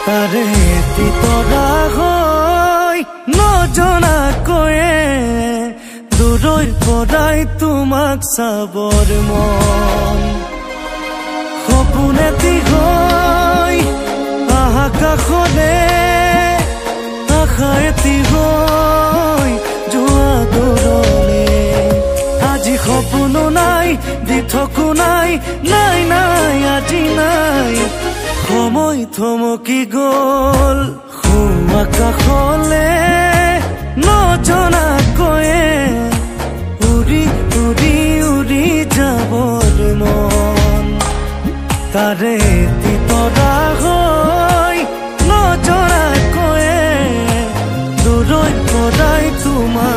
তাৰে তিতৰা হৈ নজনাকৈয়ে দূৰৈৰ পৰাই তোমাক চাবৰ মন সপোন এটি হৈ আকাশলে আশা এটি হৈ যোৱা দূৰলে আজি সপোনো নাই দিঠকো নাই নাই নাই আজি নাই সময় থমকি গ'ল আকাশলে নজনাকৈয়ে উৰি উৰি উৰি যাবৰ মন তাৰে তিতৰা হৈ নজনাকৈয়ে দূৰৈৰ পৰাই তোমাৰ